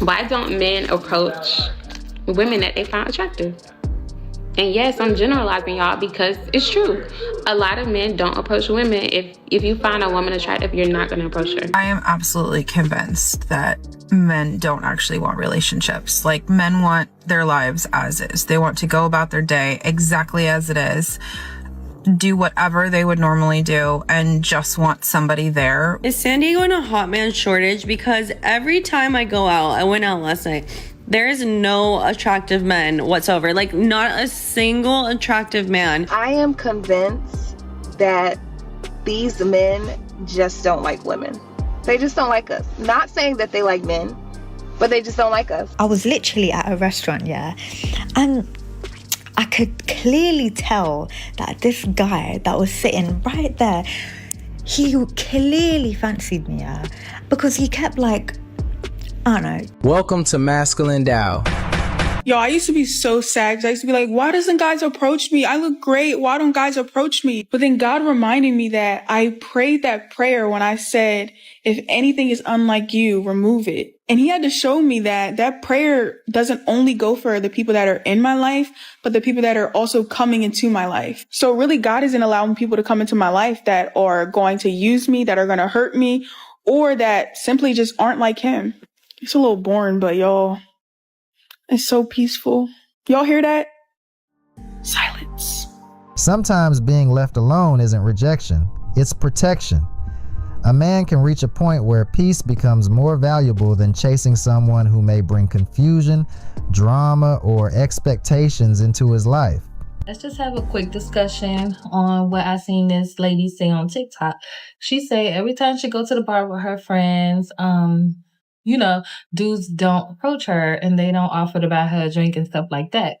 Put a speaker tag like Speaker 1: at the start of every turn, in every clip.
Speaker 1: Why don't men approach women that they find attractive? And yes, I'm generalizing, y'all, because it's true. A lot of men don't approach women. If you find a woman attractive, you're not going to approach her.
Speaker 2: I am absolutely convinced that men don't actually want relationships. Like, men want their lives as is. They want to go about their day exactly as it is, do whatever they would normally do, and just want somebody there.
Speaker 3: Is San Diego in a hot man shortage? Because every time I go out, I went out last night, there is no attractive men whatsoever. Like, not a single attractive man.
Speaker 4: I am convinced that these men just don't like women. They just don't like us. Not saying that they like men, but they just don't like us.
Speaker 5: I was literally at a restaurant, yeah, and I could clearly tell that this guy that was sitting right there, he clearly fancied me, yeah, because he kept like, I don't know.
Speaker 6: Welcome to Masculine Dow.
Speaker 7: Yo, I used to be so sad. I used to be like, why doesn't guys approach me? I look great. Why don't guys approach me? But then God reminded me that I prayed that prayer when I said, if anything is unlike you, remove it. And he had to show me that that prayer doesn't only go for the people that are in my life, but the people that are also coming into my life. So really, God isn't allowing people to come into my life that are going to use me, that are going to hurt me, or that simply just aren't like him. It's a little boring, but y'all, it's so peaceful. Y'all hear that? Silence.
Speaker 8: Sometimes being left alone isn't rejection, it's protection. A man can reach a point where peace becomes more valuable than chasing someone who may bring confusion, drama, or expectations into his life.
Speaker 9: Let's just have a quick discussion on what I seen this lady say on TikTok. She say every time she go to the bar with her friends, dudes don't approach her and they don't offer to buy her a drink and stuff like that.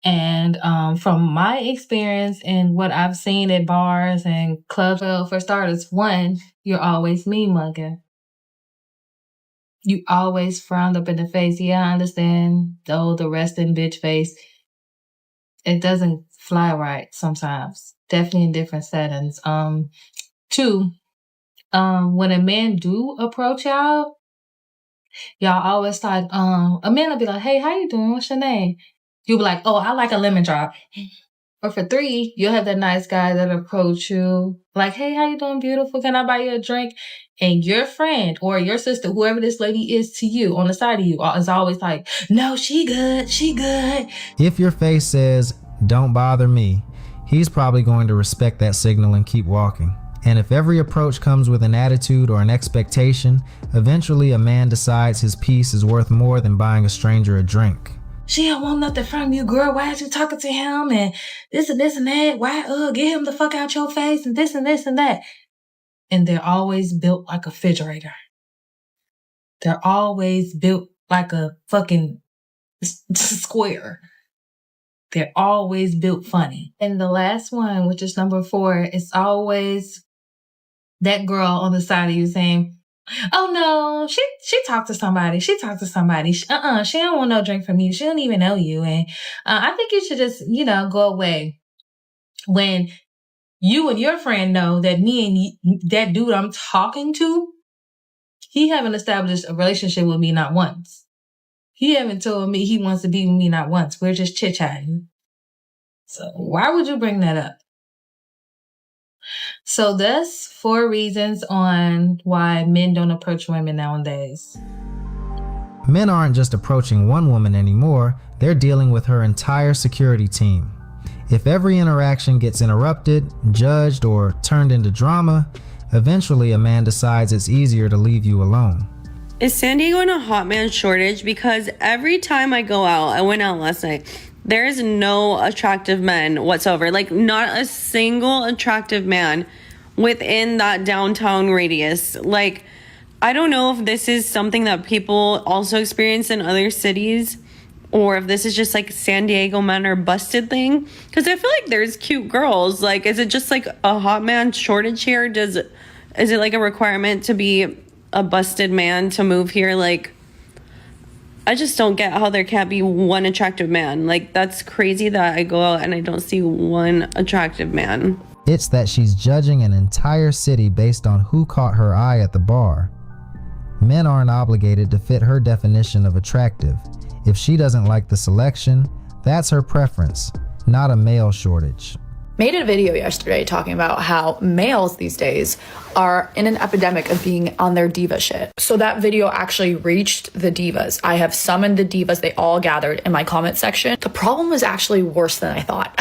Speaker 9: And from my experience and what I've seen at bars and clubs, well, for starters, one, you're always mean mugging. You always frowned up in the face. Yeah, I understand the resting bitch face. It doesn't fly right sometimes. Definitely in different settings. Two, when a man do approach y'all always thought, a man will be like, hey, how you doing? What's your name? You'll be like, oh, I like a lemon drop. Or for three, you'll have that nice guy that approach you like, hey, how you doing, beautiful? Can I buy you a drink? And your friend or your sister, whoever this lady is to you on the side of you, is always like, no, she good. She good.
Speaker 8: If your face says, don't bother me, he's probably going to respect that signal and keep walking. And if every approach comes with an attitude or an expectation, eventually a man decides his peace is worth more than buying a stranger a drink.
Speaker 9: She don't want nothing from you, girl. Why is you talking to him? And this and this and that. Why, get him the fuck out your face and this and this and that. And they're always built like a refrigerator. They're always built like a fucking square. They're always built funny. And the last one, which is number 4, is always that girl on the side of you saying, oh no, she talked to somebody. She talked to somebody. She don't want no drink from you. She don't even know you. And I think you should just, go away. When you and your friend know that me and that dude I'm talking to, he haven't established a relationship with me not once. He haven't told me he wants to be with me not once. We're just chit-chatting. So why would you bring that up? So that's 4 reasons on why men don't approach women nowadays.
Speaker 8: Men aren't just approaching one woman anymore, they're dealing with her entire security team. If every interaction gets interrupted, judged, or turned into drama, eventually a man decides it's easier to leave you alone.
Speaker 3: Is San Diego in a hot man shortage? Because every time I go out, I went out last night, there is no attractive men whatsoever. Like, not a single attractive man within that downtown radius. Like, I don't know if this is something that people also experience in other cities, or if this is just like San Diego men are busted thing. Because I feel like there's cute girls. Like, is it just like a hot man shortage here? Is it like a requirement to be a busted man to move here? Like, I just don't get how there can't be one attractive man. Like, that's crazy that I go out and I don't see one attractive man.
Speaker 8: It's that she's judging an entire city based on who caught her eye at the bar. Men aren't obligated to fit her definition of attractive. If she doesn't like the selection, that's her preference, not a male shortage.
Speaker 10: Made a video yesterday talking about how males these days are in an epidemic of being on their diva shit. So that video actually reached the divas. I have summoned the divas. They all gathered in my comment section. The problem was actually worse than I thought.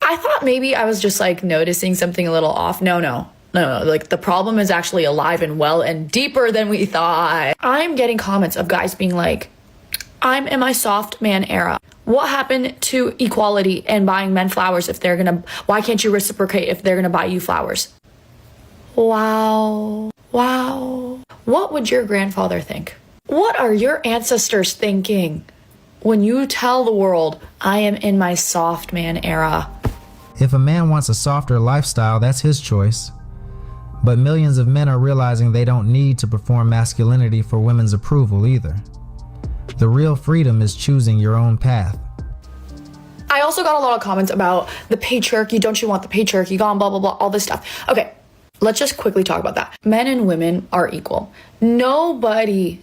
Speaker 10: I thought maybe I was just like noticing something a little off. No. Like the problem is actually alive and well and deeper than we thought. I'm getting comments of guys being like, I'm in my soft man era. What happened to equality and buying men flowers why can't you reciprocate if they're gonna buy you flowers? Wow. What would your grandfather think? What are your ancestors thinking when you tell the world, I am in my soft man era?
Speaker 8: If a man wants a softer lifestyle, that's his choice. But millions of men are realizing they don't need to perform masculinity for women's approval either. The real freedom is choosing your own path.
Speaker 10: I also got a lot of comments about the patriarchy. Don't you want the patriarchy gone? Blah, blah, blah, all this stuff. Okay, let's just quickly talk about that. Men and women are equal. Nobody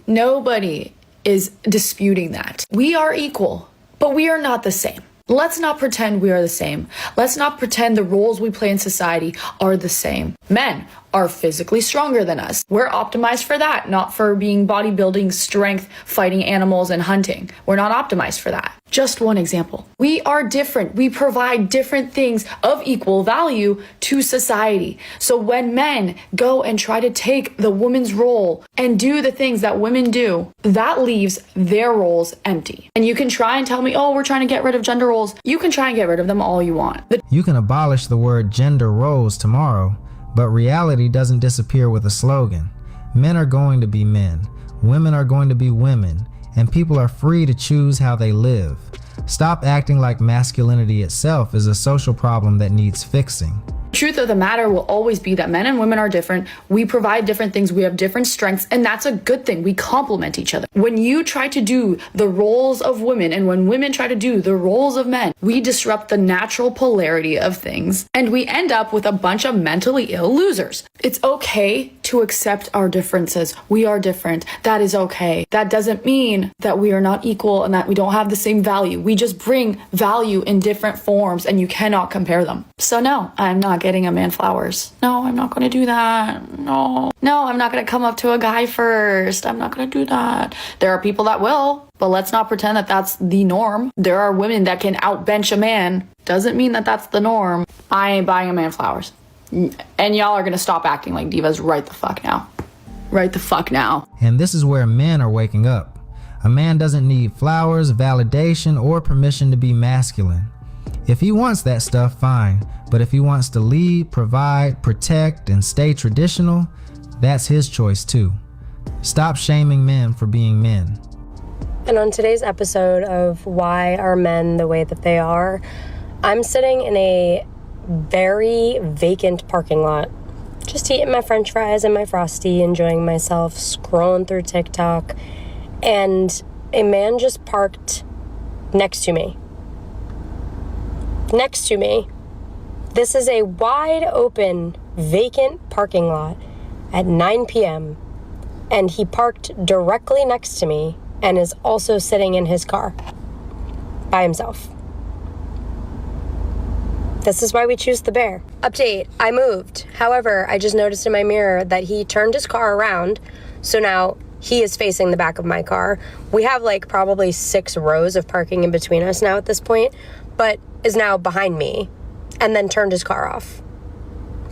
Speaker 10: is disputing that. We are equal, but we are not the same. Let's not pretend we are the same. Let's not pretend the roles we play in society are the same. Men are physically stronger than us. We're optimized for that, not for being bodybuilding, strength, fighting animals, and hunting. We're not optimized for that. Just one example. We are different. We provide different things of equal value to society. So when men go and try to take the woman's role and do the things that women do, that leaves their roles empty. And you can try and tell me, oh, we're trying to get rid of gender roles. You can try and get rid of them all you want.
Speaker 8: You can abolish the word gender roles tomorrow, but reality doesn't disappear with a slogan. Men are going to be men. Women are going to be women. And people are free to choose how they live. Stop acting like masculinity itself is a social problem that needs fixing.
Speaker 10: The truth of the matter will always be that men and women are different. We provide different things. We have different strengths, and that's a good thing. We complement each other. When you try to do the roles of women and when women try to do the roles of men, we disrupt the natural polarity of things, and we end up with a bunch of mentally ill losers. It's okay to accept our differences. We are different. That is okay. That doesn't mean that we are not equal and that we don't have the same value. We just bring value in different forms, and you cannot compare them. So no, I'm not getting a man flowers. No, I'm not going to do that. No, I'm not going to come up to a guy first. I'm not going to do that. There are people that will, but let's not pretend that that's the norm. There are women that can outbench a man. Doesn't mean that that's the norm. I ain't buying a man flowers. And y'all are going to stop acting like divas right the fuck now. Right the fuck now.
Speaker 8: And this is where men are waking up. A man doesn't need flowers, validation, or permission to be masculine. If he wants that stuff, fine. But if he wants to lead, provide, protect, and stay traditional, that's his choice too. Stop shaming men for being men.
Speaker 11: And on today's episode of Why Are Men the Way That They Are, I'm sitting in a very vacant parking lot, just eating my french fries and my Frosty, enjoying myself, scrolling through TikTok, and a man just parked next to me. This is a wide open, vacant parking lot at 9 p.m. and he parked directly next to me and is also sitting in his car by himself. This is why we choose the bear. Update, I moved. However, I just noticed in my mirror that he turned his car around, so now he is facing the back of my car. We have like probably 6 rows of parking in between us now at this point, but is now behind me and then turned his car off.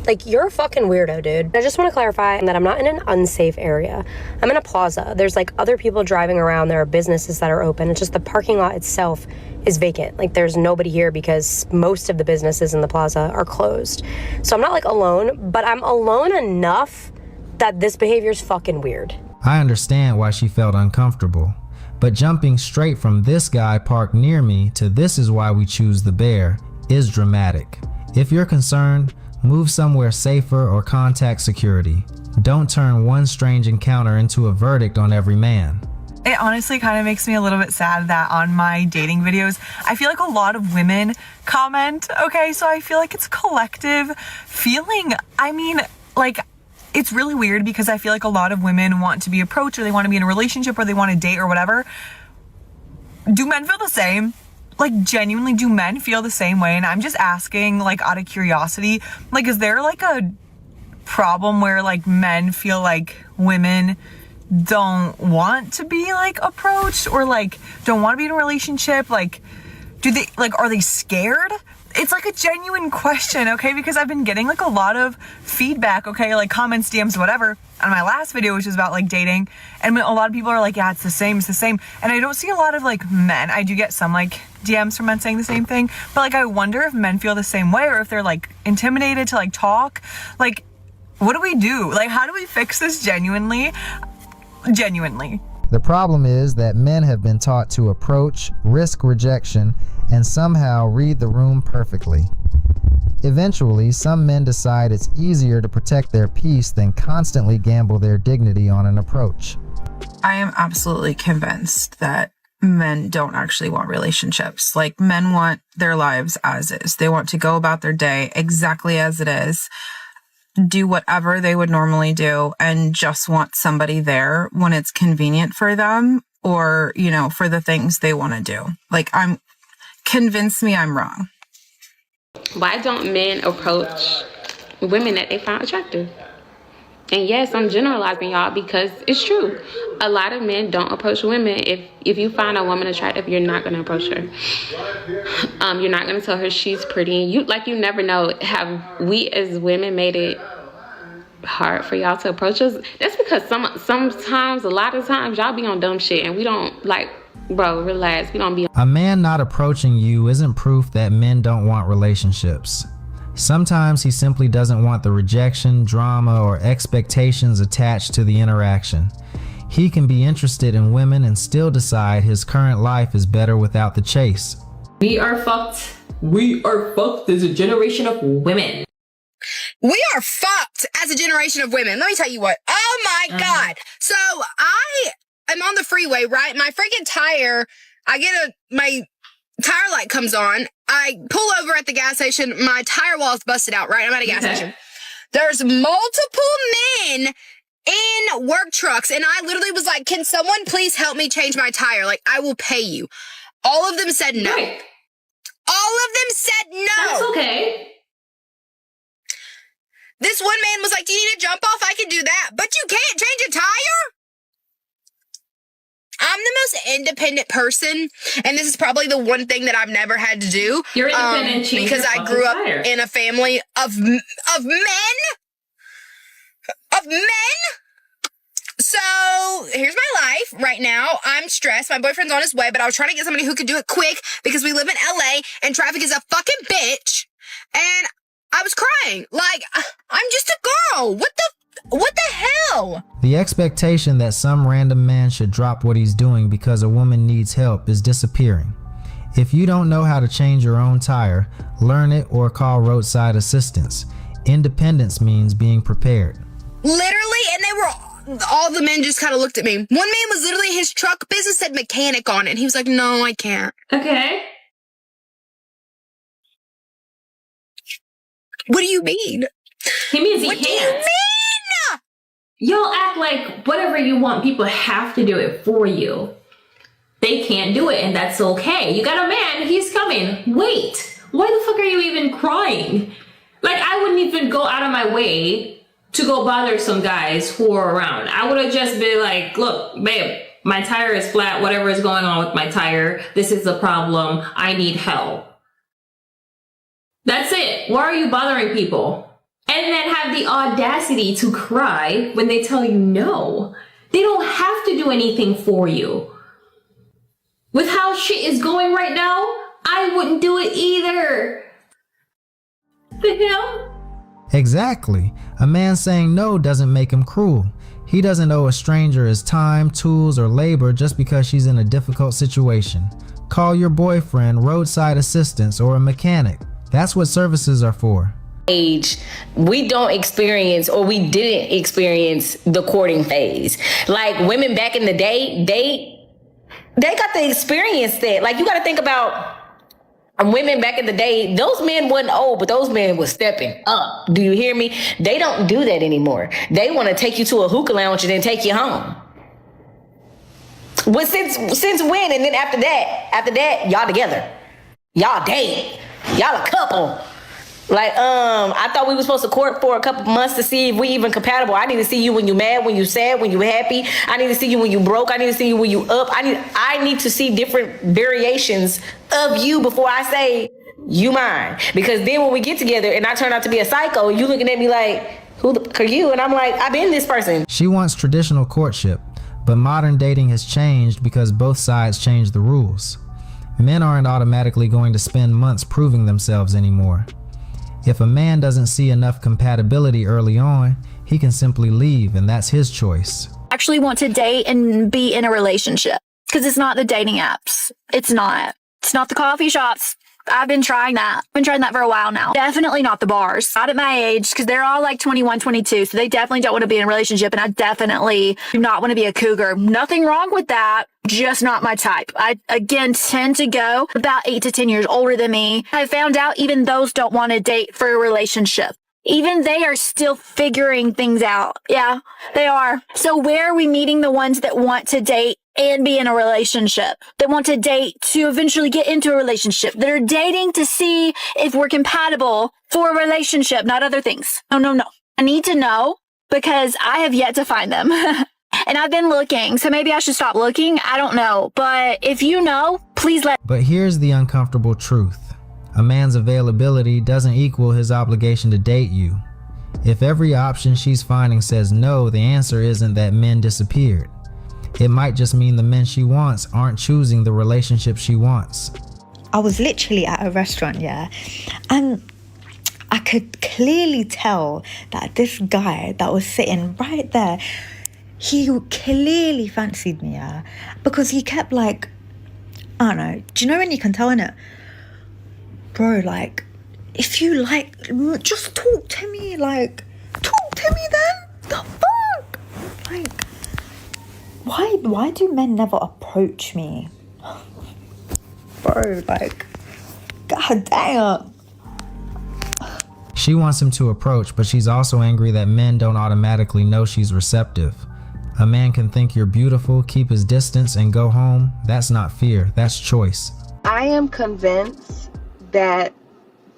Speaker 11: Like, you're a fucking weirdo, dude. I just want to clarify that I'm not in an unsafe area. I'm in a plaza. There's like other people driving around. There are businesses that are open. It's just the parking lot itself is vacant. Like, there's nobody here because most of the businesses in the plaza are closed. So I'm not like alone, but I'm alone enough that this behavior is fucking weird.
Speaker 8: I understand why she felt uncomfortable, but jumping straight from this guy parked near me to this is why we choose the bear is dramatic. If you're concerned, move somewhere safer or contact security. Don't turn one strange encounter into a verdict on every man.
Speaker 12: It honestly kind of makes me a little bit sad that on my dating videos, I feel like a lot of women comment, okay? So I feel like it's a collective feeling. I mean, like, it's really weird because I feel like a lot of women want to be approached, or they want to be in a relationship, or they want to date or whatever. Do men feel the same? Like, genuinely, do men feel the same way? And I'm just asking, like, out of curiosity, like, is there like a problem where like men feel like women don't want to be like approached, or like don't want to be in a relationship? Like, do they, like, are they scared? It's like a genuine question, okay? Because I've been getting like a lot of feedback, okay? Like comments, DMs, whatever, on my last video, which is about like dating. And a lot of people are like, yeah, it's the same. And I don't see a lot of like men. I do get some like DMs from men saying the same thing. But like, I wonder if men feel the same way, or if they're like intimidated to like talk. Like, what do we do? Like, how do we fix this genuinely?
Speaker 8: The problem is that men have been taught to approach, risk rejection, and somehow read the room perfectly. Eventually, some men decide it's easier to protect their peace than constantly gamble their dignity on an approach.
Speaker 2: I am absolutely convinced that men don't actually want relationships. Like, men want their lives as is. They want to go about their day exactly as it is, do whatever they would normally do, and just want somebody there when it's convenient for them, or, you know, for the things they want to do. Like, convince me I'm wrong.
Speaker 1: Why don't men approach women that they find attractive? And yes, I'm generalizing, y'all, because it's true. A lot of men don't approach women. If you find a woman attractive, you're not going to approach her. You're not going to tell her she's pretty. You never know. Have we as women made it hard for y'all to approach us? That's because sometimes, a lot of times, y'all be on dumb shit, and we don't, like, bro, relax. We don't be.
Speaker 8: A man not approaching you isn't proof that men don't want relationships. Sometimes he simply doesn't want the rejection, drama, or expectations attached to the interaction. He can be interested in women and still decide his current life is better without the chase.
Speaker 13: We are fucked. We are fucked as a generation of women.
Speaker 11: We are fucked as a generation of women. Let me tell you what. Oh my God. So I am on the freeway, right? My freaking tire, my tire light comes on. I pull over at the gas station. My tire wall is busted out, right? I'm at a gas station. There's multiple men in work trucks, and I literally was like, can someone please help me change my tire? Like, I will pay you. All of them said no.
Speaker 13: Right.
Speaker 11: All of them said no.
Speaker 13: That's okay.
Speaker 11: This one man was like, do you need to jump off? I can do that. But you can't change a tire? I'm the most independent person, and this is probably the one thing that I've never had to do.
Speaker 13: You're independent
Speaker 11: because I grew up in a family of men. So here's my life right now. I'm stressed. My boyfriend's on his way, but I was trying to get somebody who could do it quick because we live in LA and traffic is a fucking bitch. And I was crying. Like, I'm just a girl. What the hell?
Speaker 8: The expectation that some random man should drop what he's doing because a woman needs help is disappearing. If you don't know how to change your own tire, learn it or call roadside assistance. Independence means being prepared.
Speaker 11: Literally, and all the men just kind of looked at me. One man was literally, his truck business said mechanic on it, and he was like, no, I can't.
Speaker 13: Okay.
Speaker 11: What do you mean?
Speaker 13: He means he
Speaker 11: what
Speaker 13: can't.
Speaker 11: Do you mean?
Speaker 13: Y'all act like whatever you want, people have to do it for you. They can't do it, and that's okay. You got a man, he's coming. Wait, why the fuck are you even crying? Like, I wouldn't even go out of my way to go bother some guys who are around. I would have just been like, look, babe, my tire is flat. Whatever is going on with my tire, this is a problem. I need help. That's it. Why are you bothering people? And then have the audacity to cry when they tell you no. They don't have to do anything for you. With how shit is going right now, I wouldn't do it either. The hell?
Speaker 8: Exactly. A man saying no doesn't make him cruel. He doesn't owe a stranger his time, tools, or labor just because she's in a difficult situation. Call your boyfriend, roadside assistance, or a mechanic. That's what services are for.
Speaker 14: Age, we don't experience, or we didn't experience, the courting phase. Like, women back in the day, they got to experience that. Like, you got to think about And women back in the day, those men wasn't old, but those men was stepping up. Do you hear me? They don't do that anymore. They want to take you to a hookah lounge and then take you home. But since when? And then after that, y'all together. Y'all date. Y'all a couple. Like, I thought we were supposed to court for a couple months to see if we even compatible. I need to see you when you mad, when you sad, when you happy. I need to see you when you broke. I need to see you when you up. I need to see different variations of you before I say you mine. Because then when we get together and I turn out to be a psycho, you looking at me like, who the fuck are you? And I'm like, I've been this person.
Speaker 8: She wants traditional courtship, but modern dating has changed because both sides changed the rules. Men aren't automatically going to spend months proving themselves anymore. If a man doesn't see enough compatibility early on, he can simply leave, and that's his choice.
Speaker 15: Actually want to date and be in a relationship, because it's not the dating apps. It's not the coffee shops. I've been trying that. I've been trying that for a while now. Definitely not the bars. Not at my age, because they're all like 21, 22. So they definitely don't want to be in a relationship. And I definitely do not want to be a cougar. Nothing wrong with that. Just not my type. I, again, tend to go about 8 to 10 years older than me. I found out even those don't want to date for a relationship. Even they are still figuring things out. Yeah, they are. So where are we meeting the ones that want to date and be in a relationship? That want to date to eventually get into a relationship? That are dating to see if we're compatible for a relationship, not other things. No. I need to know because I have yet to find them. And I've been looking, so maybe I should stop looking. I don't know. But if you know, please let.
Speaker 8: But here's the uncomfortable truth. A man's availability doesn't equal his obligation to date you. If every option she's finding says no, the answer isn't that men disappeared. It might just mean the men she wants aren't choosing the relationship she wants.
Speaker 5: I was literally at a restaurant, yeah, and I could clearly tell that this guy that was sitting right there, he clearly fancied me, yeah, because he kept like, I don't know, do you know when you can tell in it? Bro, like, if you like, just talk to me, like, talk to me then, the fuck? Like, why do men never approach me? Bro, like, god damn.
Speaker 8: She wants him to approach, but she's also angry that men don't automatically know she's receptive. A man can think you're beautiful, keep his distance, and go home. That's not fear, that's choice.
Speaker 4: I am convinced that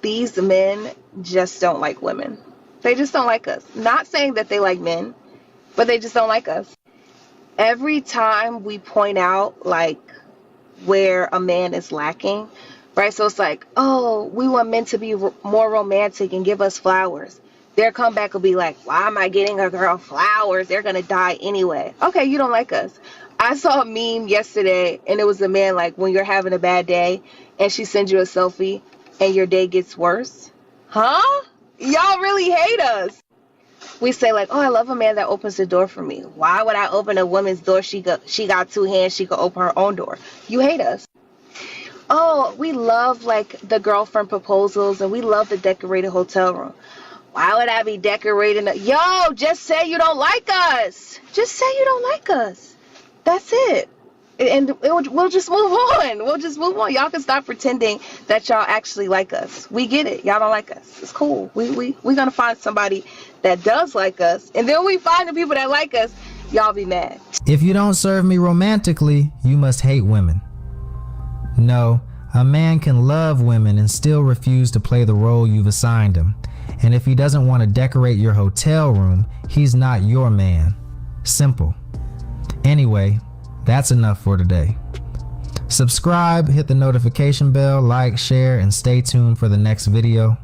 Speaker 4: these men just don't like women. They just don't like us. Not saying that they like men, but they just don't like us. Every time we point out like where a man is lacking, right? So it's like, oh, we want men to be more romantic and give us flowers. Their comeback will be like, why am I getting a girl flowers? They're going to die anyway. Okay, you don't like us. I saw a meme yesterday, and it was a man like, when you're having a bad day, and she sends you a selfie, and your day gets worse. Huh? Y'all really hate us. We say like, oh, I love a man that opens the door for me. Why would I open a woman's door? She got 2 hands. She could open her own door. You hate us. Oh, we love like the girlfriend proposals, and we love the decorated hotel room. Why would I be decorating? Yo, just say you don't like us. Just say you don't like us. That's it. And we'll just move on. We'll just move on. Y'all can stop pretending that y'all actually like us. We get it. Y'all don't like us. It's cool. We're going to find somebody that does like us. And then we find the people that like us, y'all be mad.
Speaker 8: If you don't serve me romantically, you must hate women. No, a man can love women and still refuse to play the role you've assigned him. And if he doesn't want to decorate your hotel room, he's not your man. Simple. Anyway, that's enough for today. Subscribe, hit the notification bell, like, share, and stay tuned for the next video.